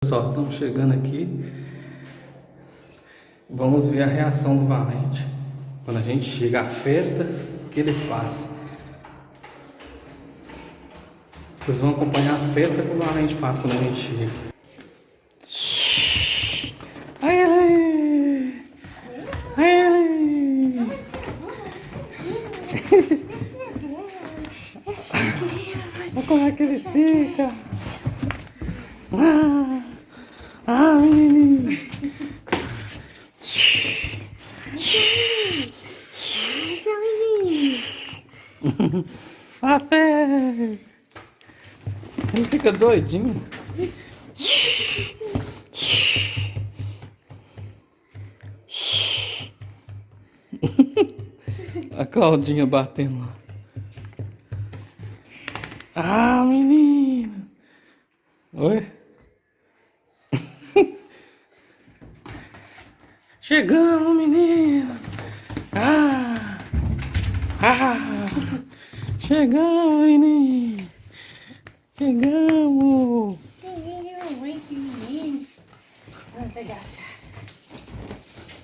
Pessoal, estamos chegando aqui. Vamos ver a reação do Valente quando a gente chega, a festa que ele faz. Vocês vão acompanhar a festa que o Valente faz quando a gente chega. Aí ele! Aí ele! Olha como é que ele fica! Menino! Seu menino! Até! Ele fica doidinho. A Claudinha batendo lá. Menino! Oi? Chegamos, menino! Chegamos, menino! Chegamos! Oi, que menino! Vamos pegar a chave.